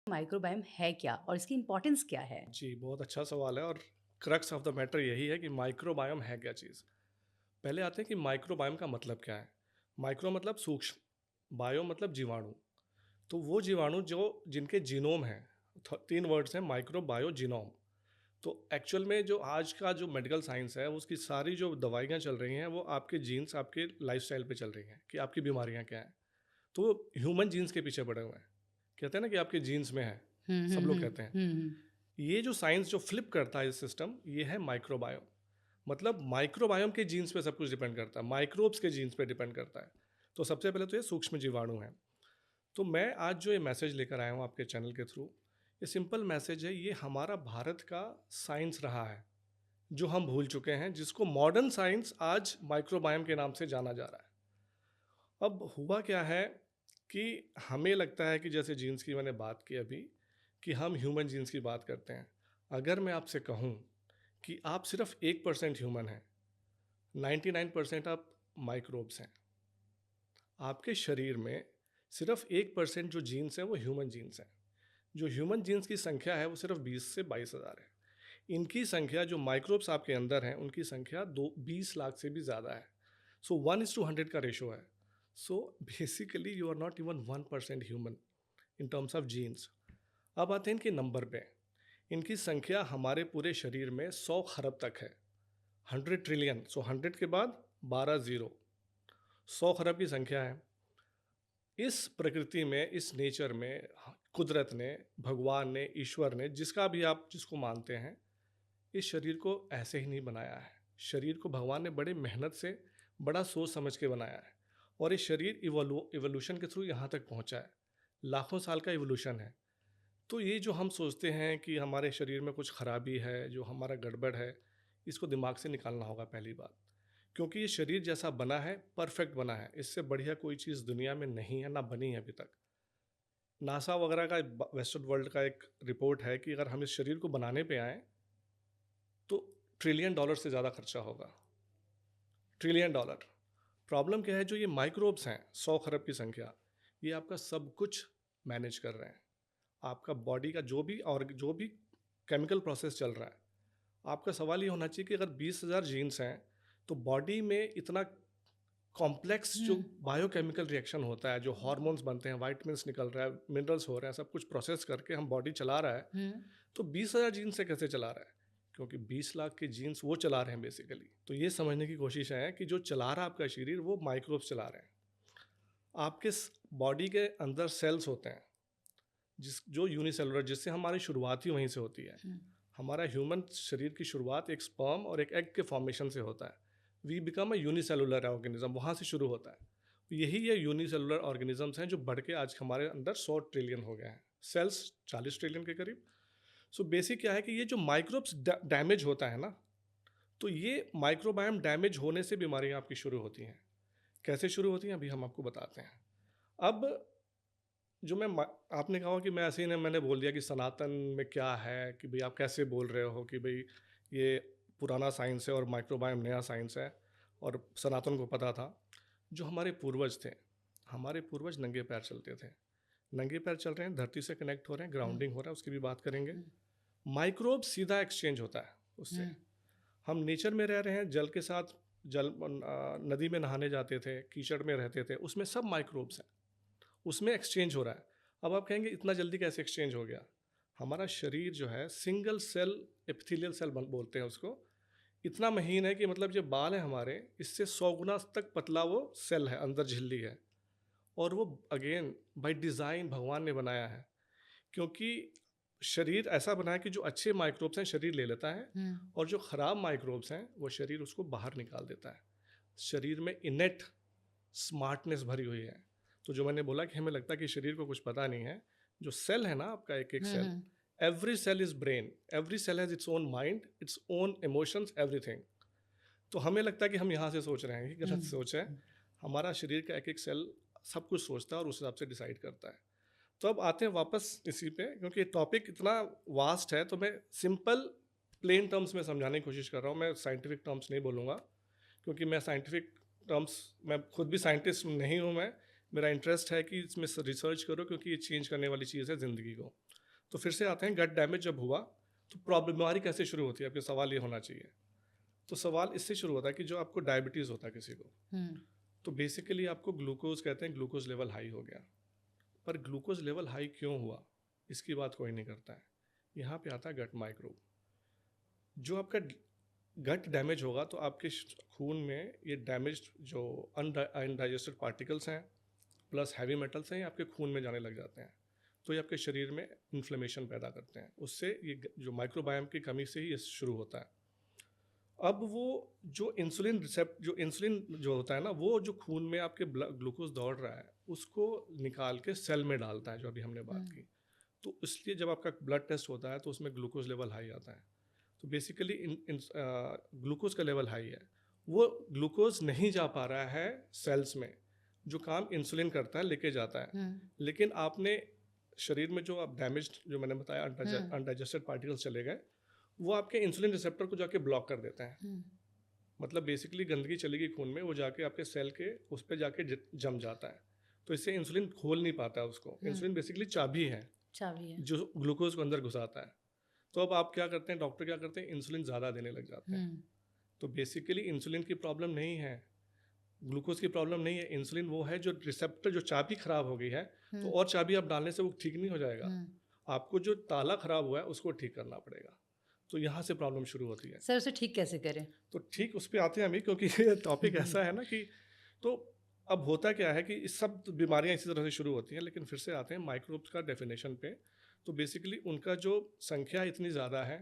Microbiome है क्या और इसकी इम्पोर्टेंस क्या है? जी, बहुत अच्छा सवाल है और क्रक्स ऑफ द मैटर यही है कि माइक्रोबायोम है क्या चीज़? पहले आते हैं कि माइक्रोबायोम का मतलब क्या है? माइक्रो मतलब सूक्ष्म, बायो मतलब जीवाणु। तो वो जीवाणु जो जिनके जीनोम हैं, 3 वर्ड्स हैं माइक्रो, बायो, जीनोम। तो एक्चुअल में जो आज का जो मेडिकल साइंस है, उसकी सारी जो दवाइयाँ चल रही हैं, वो आपके जीन्स, आपके लाइफ़स्टाइल पे चल रही हैं कि आपकी बीमारियाँ क्या हैं। तो वो ह्यूमन जीन्स के पीछे पड़े हुए हैं। कहते हैं ना कि आपके जीन्स में है, हुँ, सब हुँ, लोग हुँ। कहते हैं। हुँ, हुँ। ये जो साइंस जो फ्लिप करता है इस सिस्टम, ये है माइक्रोबायोम। मतलब माइक्रोबायोम के जीन्स पे सब कुछ डिपेंड करता है, माइक्रोब्स के जीन्स पे डिपेंड करता है। तो सबसे पहले तो ये सूक्ष्म जीवाणु हैं। तो मैं आज जो ये मैसेज लेकर आया हूँ आपके चैनल के थ्रू, ये सिंपल मैसेज है, ये हमारा भारत का साइंस रहा है, जो हम भूल चुके हैं, जिसको मॉडर्न साइंस आज माइक्रोबायोम के नाम से जाना जा रहा है। अब हुआ क्या है कि हमें लगता है कि जैसे जीन्स की मैंने बात की अभी, कि हम ह्यूमन जीन्स की बात करते हैं। अगर मैं आपसे कहूँ कि आप सिर्फ 1% ह्यूमन हैं, 99% आप माइक्रोब्स हैं। आपके शरीर में सिर्फ 1% जो जीन्स हैं वो ह्यूमन जीन्स हैं। जो ह्यूमन जीन्स की संख्या है वो सिर्फ 20 से 22,000 है। इनकी संख्या जो माइक्रोब्स आपके अंदर हैं उनकी संख्या 20 लाख से भी ज़्यादा है। सो 1:100 का रेशो है। So basically you are not even 1% human in terms of genes. अब आते हैं इनके नंबर पे। इनकी संख्या हमारे पूरे शरीर में 100 खरब तक है। 100 ट्रिलियन, सो 100 के बाद 12 जीरो, 100 खरब की संख्या है। इस प्रकृति में, इस नेचर में कुदरत ने, भगवान ने, ईश्वर ने, जिसका भी आप जिसको मानते हैं, इस शरीर को ऐसे ही नहीं बनाया है। शरीर को भगवान ने बड़े मेहनत से, बड़ा सोच समझ के बनाया है। और ये शरीर इवोल्यूशन के थ्रू यहाँ तक पहुँचा है। लाखों साल का इवोल्यूशन है। तो ये जो हम सोचते हैं कि हमारे शरीर में कुछ खराबी है, जो हमारा गड़बड़ है, इसको दिमाग से निकालना होगा पहली बात। क्योंकि ये शरीर जैसा बना है, परफेक्ट बना है। इससे बढ़िया कोई चीज़ दुनिया में नहीं है, ना बनी है अभी तक। नासा वगैरह का, वेस्टर्न वर्ल्ड का एक रिपोर्ट है कि अगर हम इस शरीर को बनाने पे आएँ, तो ट्रिलियन डॉलर से ज़्यादा खर्चा होगा। Trillion dollar. प्रॉब्लम क्या है, जो ये माइक्रोब्स हैं, 100 खरब की संख्या, ये आपका सब कुछ मैनेज कर रहे हैं। आपका बॉडी का जो भी केमिकल प्रोसेस चल रहा है। आपका सवाल ये होना चाहिए कि अगर 20,000 जीन्स हैं, तो बॉडी में इतना कॉम्प्लेक्स जो हुँ। बायोकेमिकल रिएक्शन होता है, जो हार्मोन्स बनते हैं, वाइटमिन्स निकल रहा है, मिनरल्स हो रहे हैं, सब कुछ प्रोसेस करके हम बॉडी चला रहा है। हुँ। तो 20,000 जीन्स से कैसे चला रहा है? क्योंकि 20 लाख के जीन्स वो चला रहे हैं बेसिकली। तो ये समझने की कोशिश है कि जो चला रहा है आपका शरीर, वो माइक्रोब्स चला रहे हैं। आपके बॉडी के अंदर सेल्स होते हैं, जो यूनिसेलुलर, जिससे हमारी शुरुआत ही वहीं से होती है। हुँ। हमारा ह्यूमन शरीर की शुरुआत एक स्पर्म और एक एग के फॉर्मेशन से होता है। We become a unicellular organism, वहाँ से शुरू होता है। यही ये यूनिसेलुलर ऑर्गेनिजम्स हैं जो बढ़ के आज हमारे अंदर 100 ट्रिलियन हो गए हैं, सेल्स 40 ट्रिलियन के करीब। सो बेसिक क्या है कि ये जो माइक्रोब्स डैमेज होता है ना, तो ये माइक्रोबायोम डैमेज होने से बीमारियां आपकी शुरू होती हैं। कैसे शुरू होती हैं अभी हम आपको बताते हैं। अब जो आपने कहा कि मैं ऐसे ही, मैंने बोल दिया कि सनातन में क्या है, कि भाई आप कैसे बोल रहे हो कि भाई ये पुराना साइंस है और माइक्रोबायोम नया साइंस है, और सनातन को पता था। जो हमारे पूर्वज थे, हमारे पूर्वज नंगे पैर चलते थे। नंगे पैर चल रहे हैं, धरती से कनेक्ट हो रहे हैं, हुँ। ग्राउंडिंग हो रहा है, उसकी भी बात करेंगे। हुँ। माइक्रोब सीधा एक्सचेंज होता है उससे। हुँ। हम नेचर में रह रहे हैं, जल के साथ, नदी में नहाने जाते थे, कीचड़ में रहते थे, उसमें सब माइक्रोब्स हैं, उसमें एक्सचेंज हो रहा है। अब आप कहेंगे इतना जल्दी कैसे एक्सचेंज हो गया? हमारा शरीर जो है, सिंगल सेल एपिथेलियल सेल बोलते हैं उसको। इतना महीन है कि मतलब जो बाल है हमारे, इससे 100 गुना तक पतला वो सेल है, अंदर झिल्ली है। और वो अगेन बाय डिज़ाइन भगवान ने बनाया है, क्योंकि शरीर ऐसा बना है कि जो अच्छे माइक्रोब्स हैं शरीर ले लेता है, हुँ। और जो ख़राब माइक्रोब्स हैं वो शरीर उसको बाहर निकाल देता है। शरीर में इनेट स्मार्टनेस भरी हुई है। तो जो मैंने बोला कि हमें लगता है कि शरीर को कुछ पता नहीं है, जो सेल है ना आपका, एक एक हुँ, सेल, हुँ। Every cell is brain, every cell has its own mind, its own emotions, everything. तो हमें लगता है कि हम यहाँ से सोच रहे हैं, ये हुँ। गलत सोच है। हुँ। हमारा शरीर का एक एक सेल सब कुछ सोचता है और उस हिसाब से डिसाइड करता है। तो अब आते हैं वापस इसी पे, क्योंकि टॉपिक इतना वास्ट है, तो मैं सिंपल प्लेन टर्म्स में समझाने की कोशिश कर रहा हूँ। मैं साइंटिफिक टर्म्स नहीं बोलूँगा, क्योंकि मैं साइंटिफिक टर्म्स, मैं खुद भी साइंटिस्ट नहीं हूँ। मैं, मेरा इंटरेस्ट है कि इसमें रिसर्च करो, क्योंकि ये चेंज करने वाली चीज़ है ज़िंदगी को। तो फिर से आते हैं गट डैमेज जब हुआ तो प्रॉब्लम बीमारी कैसे शुरू होती है, आपके सवाल ये होना चाहिए। तो सवाल इससे शुरू होता है कि जो आपको डायबिटीज़ होता है किसी को, हम्म। तो बेसिकली आपको ग्लूकोज कहते हैं, ग्लूकोज लेवल हाई हो गया। पर ग्लूकोज लेवल हाई क्यों हुआ, इसकी बात कोई नहीं करता है। यहाँ पे आता है गट माइक्रोब। जो आपका गट डैमेज होगा तो आपके खून में ये डैमेज जो अनडाइजेस्टेड पार्टिकल्स हैं प्लस हैवी मेटल्स हैं, ये आपके खून में जाने लग जाते हैं। तो ये आपके शरीर में इन्फ्लेमेशन पैदा करते हैं। उससे ये जो माइक्रोबायोम की कमी से ही ये शुरू होता है। अब वो जो इंसुलिन जो होता है ना, वो जो खून में आपके ग्लूकोज दौड़ रहा है उसको निकाल के सेल में डालता है, जो अभी हमने बात की। तो इसलिए जब आपका ब्लड टेस्ट होता है तो उसमें ग्लूकोज लेवल हाई आता है। तो बेसिकली ग्लूकोज का लेवल हाई है, वो ग्लूकोज नहीं जा पा रहा है सेल्स में, जो काम इंसुलिन करता है लेके जाता है। लेकिन आपने शरीर में जो आप डैमेज, जो मैंने बताया अनडाइजेस्टेड पार्टिकल्स चले गए, वो आपके इंसुलिन रिसेप्टर को जाके ब्लॉक कर देते हैं। मतलब बेसिकली गंदगी चलेगी खून में, वो जाके आपके सेल के उस पर जाके जम जाता है। तो इससे इंसुलिन खोल नहीं पाता है उसको। इंसुलिन बेसिकली चाबी है जो ग्लूकोज को अंदर घुसाता है। तो अब आप क्या करते हैं, डॉक्टर क्या करते हैं, इंसुलिन ज़्यादा देने लग जाते हैं। तो बेसिकली इंसुलिन की प्रॉब्लम नहीं है, ग्लूकोज की प्रॉब्लम नहीं है। इंसुलिन वो है जो रिसेप्टर, जो चाबी खराब हो गई है, तो और चाबी आप डालने से वो ठीक नहीं हो जाएगा। आपको जो ताला खराब हुआ है उसको ठीक करना पड़ेगा। तो यहाँ से प्रॉब्लम शुरू होती है। सर उसे ठीक कैसे करें? तो ठीक उस पर आते हैं अभी, क्योंकि ये टॉपिक ऐसा है ना कि, तो अब होता क्या है कि इस सब बीमारियाँ इसी तरह से शुरू होती हैं। लेकिन फिर से आते हैं माइक्रोब्स का डेफिनेशन पे। तो बेसिकली उनका जो संख्या इतनी ज़्यादा है,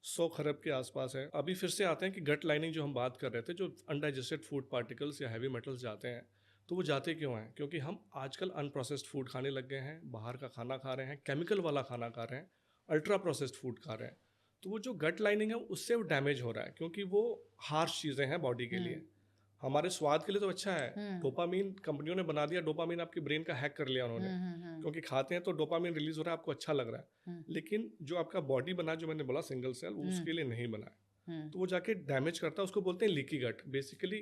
100 खरब के आसपास है। अभी फिर से आते हैं कि गट लाइनिंग जो हम बात कर रहे थे, जो अनडाइजेस्टेड फूड पार्टिकल्स या हैवी मेटल्स जाते हैं, तो वो जाते क्यों हैं? क्योंकि हम आजकल अनप्रोसेस्ड फूड खाने लग गए हैं, बाहर का खाना खा रहे हैं, केमिकल वाला खाना खा रहे हैं, अल्ट्रा प्रोसेस्ड फूड खा रहे हैं। तो वो जो गट लाइनिंग है उससे वो डैमेज हो रहा है, क्योंकि वो हार्श चीज़ें हैं बॉडी के लिए। हमारे स्वाद के लिए तो अच्छा है। डोपामीन कंपनियों ने बना दिया, डोपामीन आपकी ब्रेन का हैक कर लिया उन्होंने। क्योंकि खाते हैं तो डोपामीन रिलीज हो रहा है, आपको अच्छा लग रहा है। लेकिन जो आपका बॉडी बना, जो मैंने बोला सिंगल सेल, वो उसके लिए नहीं बना है। तो वो जाके डैमेज करता है, उसको बोलते हैं लीकी गट। बेसिकली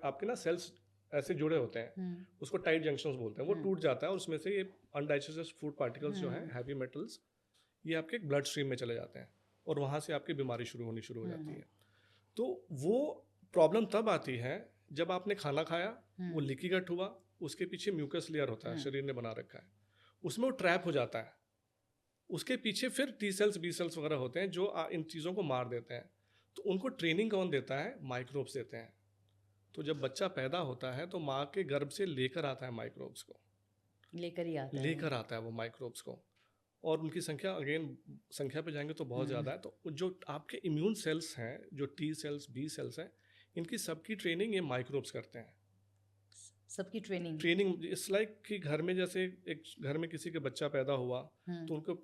आपके ना सेल्स ऐसे जुड़े होते हैं, उसको टाइट जंक्शंस बोलते हैं। वो टूट जाता है और उसमें से ये अनडाइजेस्टेड फूड पार्टिकल्स जो हैं, हैवी मेटल्स, ये आपके ब्लड स्ट्रीम में चले जाते हैं और वहाँ से आपकी बीमारी शुरू हो जाती है। तो वो प्रॉब्लम तब आती है जब आपने खाना खाया, वो लीकी गट हुआ, उसके पीछे म्यूकस लेयर होता है, शरीर ने बना रखा है, उसमें वो ट्रैप हो जाता है। उसके पीछे फिर टी सेल्स, बी सेल्स वगैरह होते हैं जो इन चीज़ों को मार देते हैं। तो उनको ट्रेनिंग कौन देता है? माइक्रोब्स देते हैं। तो जब बच्चा पैदा होता है तो माँ के गर्भ से लेकर आता है माइक्रोब्स को, लेकर आता है वो माइक्रोब्स को। और उनकी संख्या, अगेन संख्या पे जाएंगे तो बहुत ज़्यादा है। तो जो आपके इम्यून सेल्स हैं, जो टी सेल्स, बी सेल्स हैं, इनकी सबकी ट्रेनिंग ये माइक्रोब्स करते हैं। सबकी ट्रेनिंग इट्स लाइक कि घर में जैसे एक घर में किसी के बच्चा पैदा हुआ, तो उनको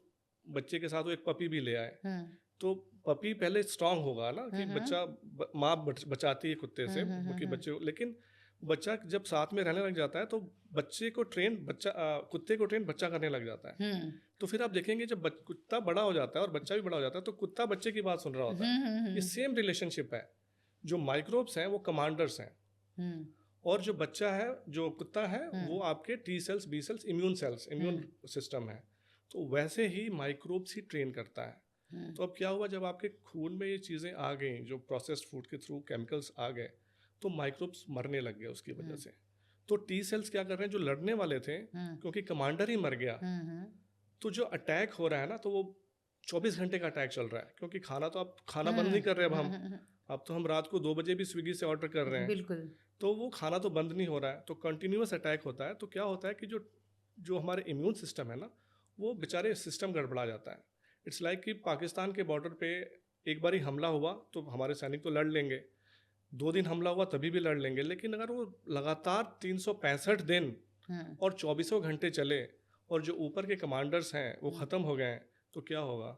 बच्चे के साथ वो एक पपी भी ले आए, तो पपी पहले स्ट्रांग होगा ना, कि बच्चा माँ बचाती है कुत्ते से कि बच्चे, लेकिन बच्चा जब साथ में रहने लग जाता है तो बच्चे को ट्रेन कुत्ते को ट्रेन बच्चा करने लग जाता है। तो फिर आप देखेंगे जब कुत्ता बड़ा हो जाता है और बच्चा भी बड़ा हो जाता है तो कुत्ता बच्चे की बात सुन रहा होता है। ये सेम रिलेशनशिप है। जो माइक्रोब्स हैं वो कमांडर्स हैं, और जो बच्चा है, जो कुत्ता है, वो आपके T cells, B cells, immune system है। तो वैसे ही माइक्रोब्स ही ट्रेन करता है। तो अब क्या हुआ, जब आपके खून में ये चीज़ें आ गई, जो प्रोसेस्ड फूड के थ्रू केमिकल्स आ गए, तो माइक्रोब्स मरने लग गए उसकी वजह से। तो टी सेल्स क्या कर रहे हैं, जो लड़ने वाले थे, क्योंकि कमांडर ही मर गया, तो जो अटैक हो रहा है ना, तो वो 24 घंटे का अटैक चल रहा है। क्योंकि खाना तो आप खाना बंद नहीं कर रहे अब तो हम रात को 2 बजे भी स्विगी से ऑर्डर कर रहे हैं, बिल्कुल। तो वो खाना तो बंद नहीं हो रहा है, तो कंटिन्यूअस अटैक होता है। तो क्या होता है कि जो हमारे इम्यून सिस्टम है ना, वो बेचारे सिस्टम गड़बड़ा जाता है। इट्स लाइक कि पाकिस्तान के बॉर्डर पे एक बार ही हमला हुआ तो हमारे सैनिक तो लड़ लेंगे, 2 दिन हमला हुआ तभी भी लड़ लेंगे, लेकिन अगर वो लगातार 365 दिन और 24 घंटे चले और जो ऊपर के कमांडर्स हैं वो ख़त्म हो गए हैं, तो क्या होगा?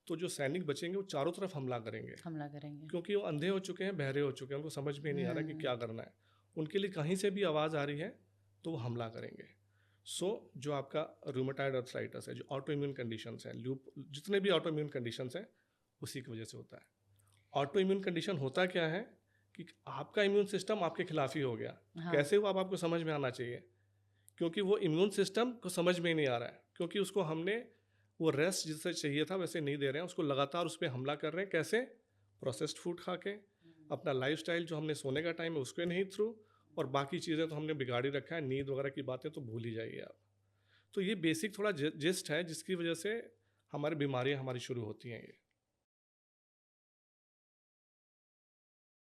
तो जो सैनिक बचेंगे वो चारों तरफ हमला करेंगे, क्योंकि वो अंधे हो चुके हैं, बहरे हो चुके हैं, उनको समझ में नहीं आ रहा कि क्या करना है। उनके लिए कहीं से भी आवाज़ आ रही है तो वो हमला करेंगे। सो जो आपका रूमेटाइड आर्थराइटिस है, जो ऑटो इम्यून कंडीशंस हैं, जितने भी ऑटो इम्यून कंडीशंस हैं, उसी की वजह से होता है। ऑटो इम्यून कंडीशन होता क्या है कि आपका इम्यून सिस्टम आपके खिलाफ ही हो गया। कैसे हुआ, अब आपको समझ में आना चाहिए, क्योंकि वो इम्यून सिस्टम को समझ में ही नहीं आ रहा है, क्योंकि उसको हमने वो रेस्ट जिसे चाहिए था वैसे नहीं दे रहे हैं, उसको लगातार उस पे हमला कर रहे हैं। कैसे? प्रोसेस्ड फूड खा के, अपना लाइफ़स्टाइल जो हमने सोने का टाइम है उसके नहीं थ्रू, और बाकी चीज़ें तो हमने बिगाड़ ही रखा है, नींद वगैरह की बातें तो भूल ही जाइए आप। तो ये बेसिक थोड़ा जिस्ट है जिसकी वजह से हमारी बीमारियाँ हमारी शुरू होती हैं ये।